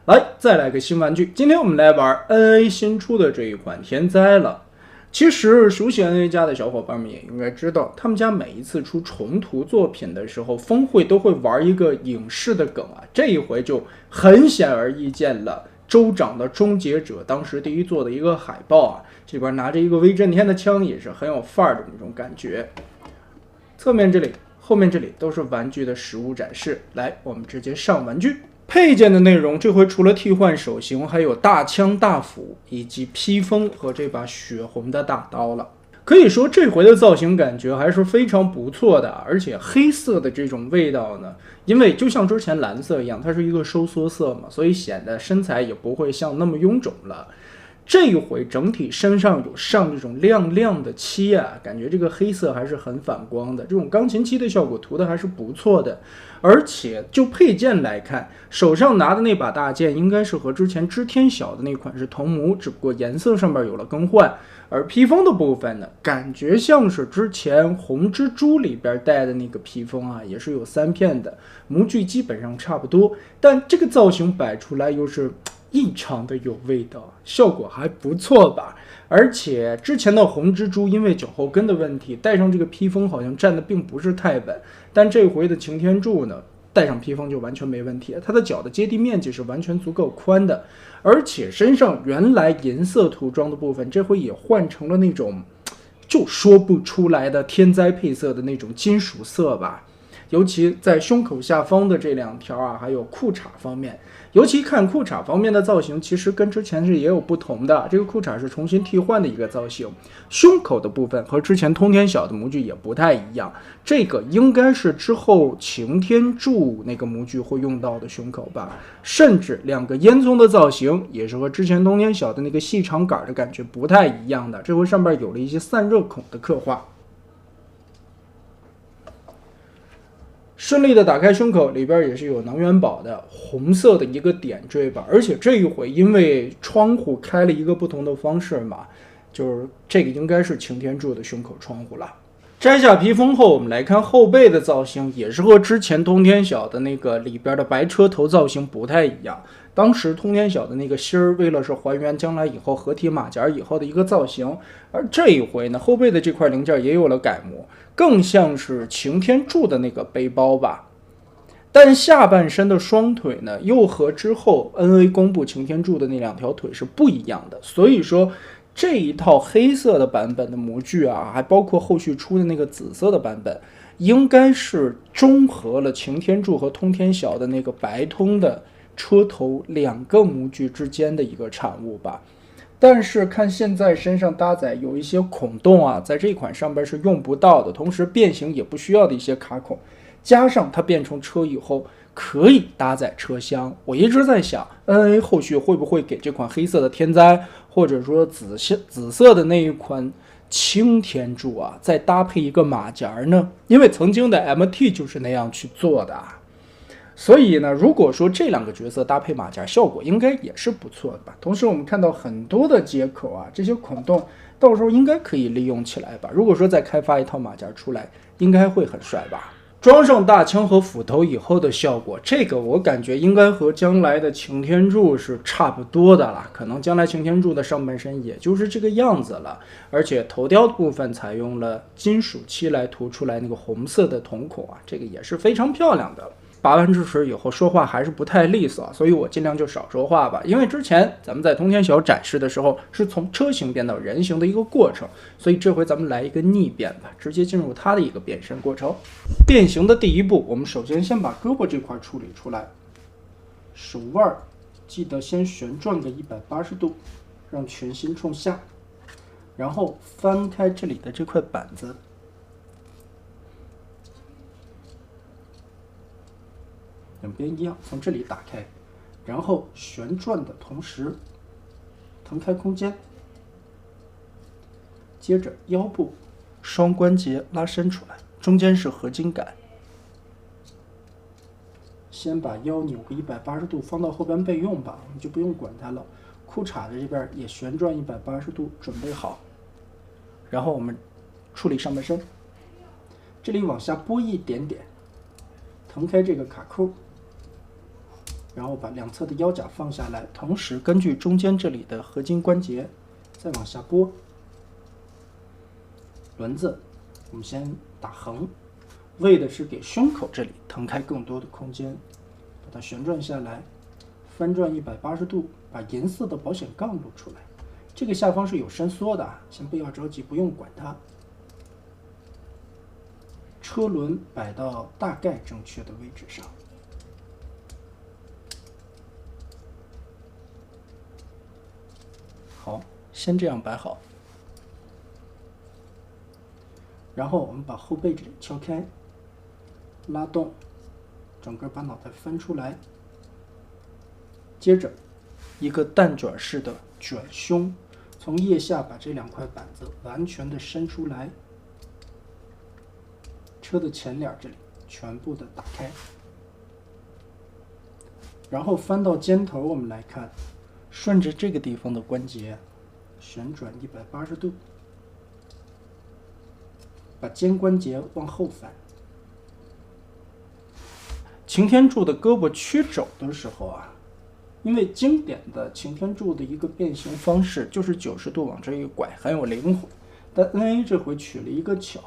来，再来个新玩具。今天我们来玩 NA 新出的这一款天灾了。其实熟悉 NA 家的小伙伴们也应该知道，他们家每一次出重涂作品的时候，峰会都会玩一个影视的梗啊。这一回就很显而易见了，州长的终结者当时第一作的一个海报啊，这边拿着一个威震天的枪，也是很有范儿的那种感觉。侧面这里、后面这里都是玩具的实物展示。来，我们直接上玩具。配件的内容，这回除了替换手型，还有大枪、大斧以及披风和这把血红的大刀了。可以说这回的造型感觉还是非常不错的，而且黑色的这种味道呢，因为就像之前蓝色一样，它是一个收缩色嘛，所以显得身材也不会像那么臃肿了。这一回整体身上有上这种亮亮的漆啊，感觉这个黑色还是很反光的，这种钢琴漆的效果涂的还是不错的。而且就配件来看，手上拿的那把大剑应该是和之前织天晓的那款是同模，只不过颜色上面有了更换。而披风的部分呢，感觉像是之前红蜘蛛里边带的那个披风啊，也是有3片的，模具基本上差不多，但这个造型摆出来又是异常的有味道，效果还不错吧。而且之前的红蜘蛛因为脚后跟的问题，戴上这个披风好像站得并不是太稳，但这回的擎天柱呢，戴上披风就完全没问题，它的脚的接地面积是完全足够宽的，而且身上原来银色涂装的部分，这回也换成了那种就说不出来的天灾配色的那种金属色吧。尤其在胸口下方的这2条啊，还有裤衩方面，尤其看裤衩方面的造型，其实跟之前是也有不同的。这个裤衩是重新替换的一个造型，胸口的部分和之前通天晓的模具也不太一样。这个应该是之后擎天柱那个模具会用到的胸口吧，甚至2个烟囱的造型也是和之前通天晓的那个细长杆的感觉不太一样的。这回上面有了一些散热孔的刻画。顺利的打开胸口，里边也是有能源宝的红色的一个点缀吧，而且这一回因为窗户开了一个不同的方式嘛，就是这个应该是擎天柱的胸口窗户了。摘下披风后，我们来看后背的造型，也是和之前通天晓的那个里边的白车头造型不太一样。当时通天晓的那个芯儿，为了是还原将来以后合体马甲以后的一个造型，而这一回呢，后背的这块零件也有了改模，更像是擎天柱的那个背包吧。但下半身的双腿呢，又和之后 NA 公布擎天柱的那2条腿是不一样的，所以说这一套黑色的版本的模具啊，还包括后续出的那个紫色的版本，应该是中和了擎天柱和通天晓的那个白通的车头2个模具之间的一个产物吧。但是看现在身上搭载有一些孔洞啊，在这款上边是用不到的，同时变形也不需要的一些卡孔，加上它变成车以后可以搭载车厢。我一直在想 NA 后续会不会给这款黑色的天灾，或者说紫色的那一款擎天柱啊，再搭配一个马甲呢？因为曾经的 MT 就是那样去做的啊。所以呢，如果说这2个角色搭配马甲，效果应该也是不错的吧。同时我们看到很多的接口啊，这些孔洞到时候应该可以利用起来吧。如果说再开发一套马甲出来，应该会很帅吧。装上大枪和斧头以后的效果，这个我感觉应该和将来的擎天柱是差不多的了，可能将来擎天柱的上半身也就是这个样子了。而且头雕的部分采用了金属漆来涂出来那个红色的瞳孔啊，这个也是非常漂亮的。拔完智齿以后说话还是不太利索，所以我尽量就少说话吧。因为之前咱们在通天晓展示的时候是从车型变到人形的一个过程，所以这回咱们来一个逆变吧，直接进入它的一个变身过程。变形的第一步，我们首先先把胳膊这块处理出来，手腕记得先旋转个180度，让全心冲下，然后翻开这里的这块板子，两边一样，从这里打开，然后旋转的同时腾开空间，接着腰部双关节拉伸出来，中间是合金杆，先把腰扭个180度放到后边备用吧，我们就不用管它了。裤衩的这边也旋转180度准备好，然后我们处理上半身，这里往下拨一点点，腾开这个卡扣，然后把两侧的腰甲放下来，同时根据中间这里的合金关节再往下拨。轮子我们先打横，为的是给胸口这里腾开更多的空间。把它旋转下来，翻转180度，把银色的保险杠露出来。这个下方是有伸缩的，先不要着急，不用管它。车轮摆到大概正确的位置上。好，先这样摆好。然后我们把后背这里敲开，拉动，整个把脑袋翻出来。接着，一个蛋卷式的卷胸，从腋下把这两块板子完全的伸出来。车的前脸这里全部的打开，然后翻到肩头，我们来看，顺着这个地方的关节旋转180度，把肩关节往后翻。擎天柱的胳膊屈肘的时候啊，因为经典的擎天柱的一个变形方式就是90度往这一拐，很有灵活，但 NA 这回取了一个巧。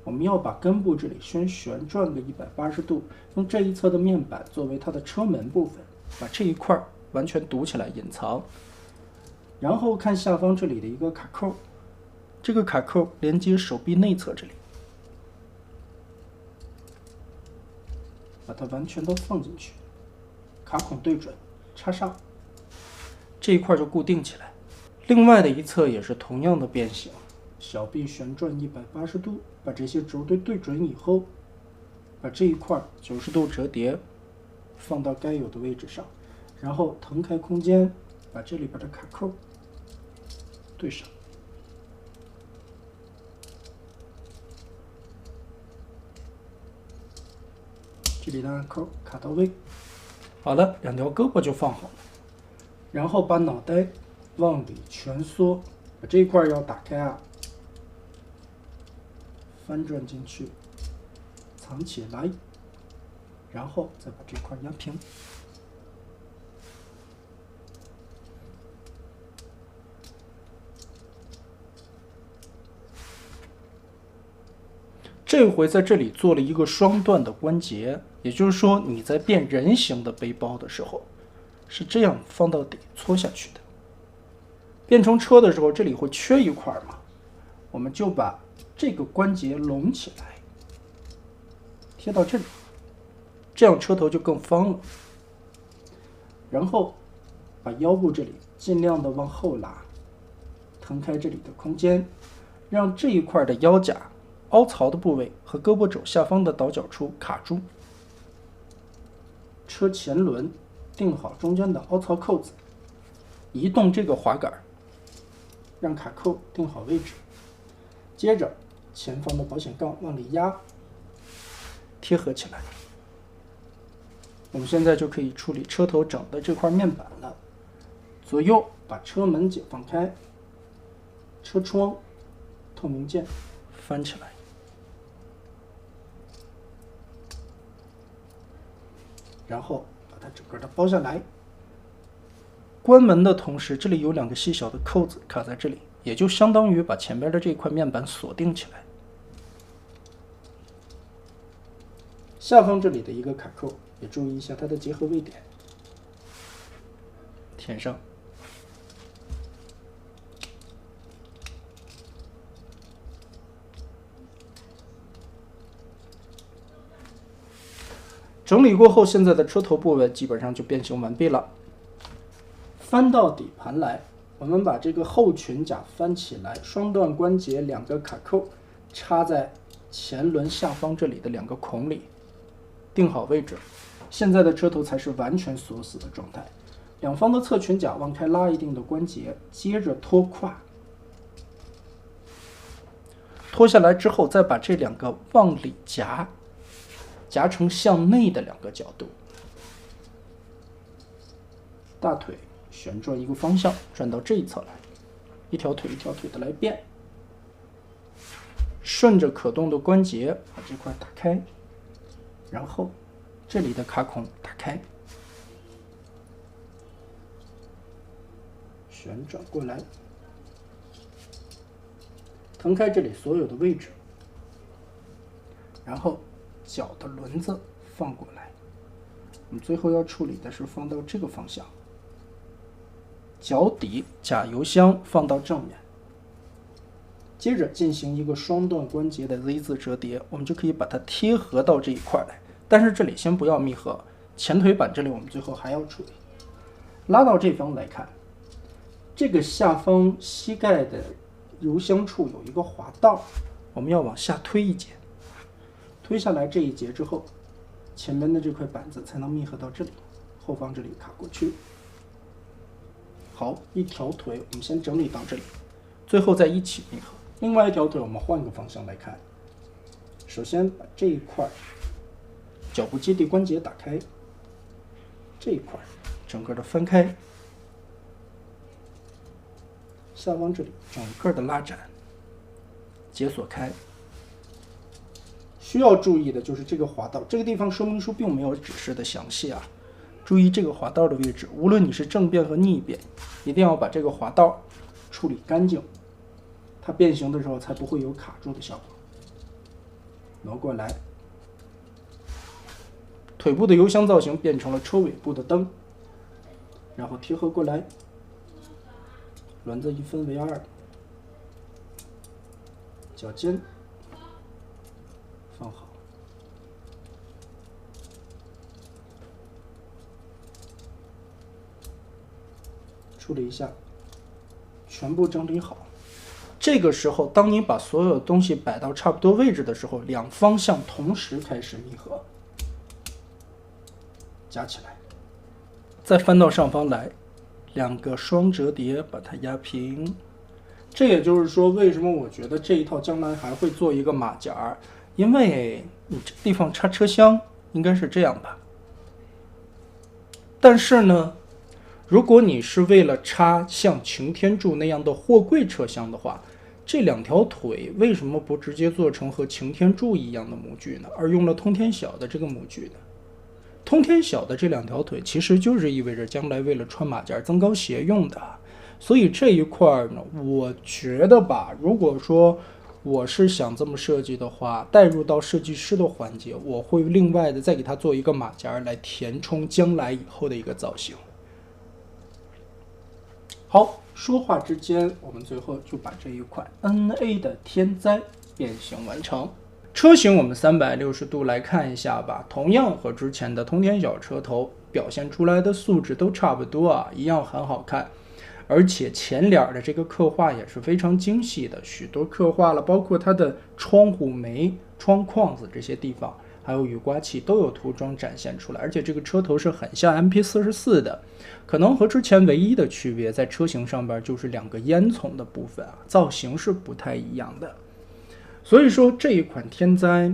我们要把根部这里先旋转个180度，用这一侧的面板作为它的车门部分，把这一块完全堵起来隐藏。然后看下方这里的一个卡扣，这个卡扣连接手臂内侧这里，把它完全都放进去，卡孔对准，插上，这一块就固定起来。另外的一侧也是同样的变形。小臂旋转180度，把这些轴对准以后，把这一块90度折叠，放到该有的位置上，然后腾开空间，把这里边的卡扣对上。这里的按扣卡到位，好了，两条胳膊就放好了，然后把脑袋往里蜷缩，把这一块要打开啊。翻转进去，藏起来，然后再把这块压平。这回在这里做了一个双段的关节，也就是说你在变人形的背包的时候，是这样放到底搓下去的。变成车的时候，这里会缺一块嘛，我们就把这个关节拢起来，贴到这里，这样车头就更方了。然后把腰部这里尽量的往后拉，腾开这里的空间，让这一块的腰甲凹槽的部位和胳膊肘下方的倒角处卡住。车前轮定好中间的凹槽扣子，移动这个滑杆，让卡扣定好位置。接着前方的保险杠往里压，贴合起来。我们现在就可以处理车头整的这块面板了。左右把车门解放开，车窗透明件翻起来，然后把它整个的包下来。关门的同时，这里有两个细小的扣子卡在这里，也就相当于把前边的这块面板锁定起来。下方这里的一个卡扣，也注意一下它的结合位点，填上。整理过后，现在的车头部位基本上就变形完毕了。翻到底盘来，我们把这个后裙甲翻起来，双段关节两个卡扣插在前轮下方这里的两个孔里，定好位置。现在的车头才是完全锁死的状态。两方的侧裙甲往开拉一定的关节，接着拖胯，拖下来之后，再把这两个往里夹，夹成向内的两个角度。大腿旋转一个方向，转到这一侧来，一条腿一条腿的来变，顺着可动的关节把这块打开，然后这里的卡孔打开，旋转过来，腾开这里所有的位置，然后脚的轮子放过来。我们最后要处理的是放到这个方向，脚底假油箱放到正面，接着进行一个双段关节的 Z 字折叠，我们就可以把它贴合到这一块来。但是这里先不要密合，前腿板这里我们最后还要处理。拉到这方来看，这个下方膝盖的油箱处有一个滑道，我们要往下推一截，推下来这一节之后，前面的这块板子才能密合到这里，后方这里卡过去。好，一条腿我们先整理到这里，最后再一起密合。另外一条腿我们换个方向来看，首先把这一块脚部接地关节打开，这一块整个的分开，下方这里整个的拉展，解锁开。需要注意的就是这个滑道，这个地方说明书并没有指示的详细啊。注意这个滑道的位置，无论你是正变和逆变，一定要把这个滑道处理干净，它变形的时候才不会有卡住的效果。挪过来，腿部的油箱造型变成了车尾部的灯，然后贴合过来，轮子一分为二，脚尖放好，处理一下，全部整理好。这个时候，当你把所有东西摆到差不多位置的时候，两方向同时开始密合，夹起来，再翻到上方来，两个双折叠把它压平。这也就是说，为什么我觉得这一套将来还会做一个马甲，因为你这地方插车厢应该是这样吧。但是呢，如果你是为了插像擎天柱那样的货柜车厢的话，这两条腿为什么不直接做成和擎天柱一样的模具呢？而用了通天晓的这个模具呢？通天晓的这两条腿其实就是意味着将来为了穿马甲增高鞋用的。所以这一块呢，我觉得吧，如果说我是想这么设计的话，带入到设计师的环节，我会另外的再给它做一个马甲来填充将来以后的一个造型。好，说话之间，我们最后就把这一款 NA 的天灾变形完成。车型我们360度来看一下吧，同样和之前的通天晓车头表现出来的素质都差不多啊，一样很好看。而且前脸的这个刻画也是非常精细的，许多刻画了，包括它的窗户眉、窗框子这些地方，还有雨刮器都有涂装展现出来。而且这个车头是很像 MP44 的，可能和之前唯一的区别在车型上边就是两个烟囱的部分啊，造型是不太一样的。所以说这一款天灾，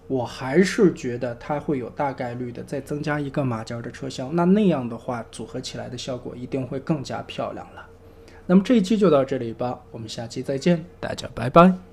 我还是觉得它会有大概率的再增加一个马甲的车厢，那样的话组合起来的效果一定会更加漂亮了。那么这一期就到这里吧，我们下期再见，大家拜拜。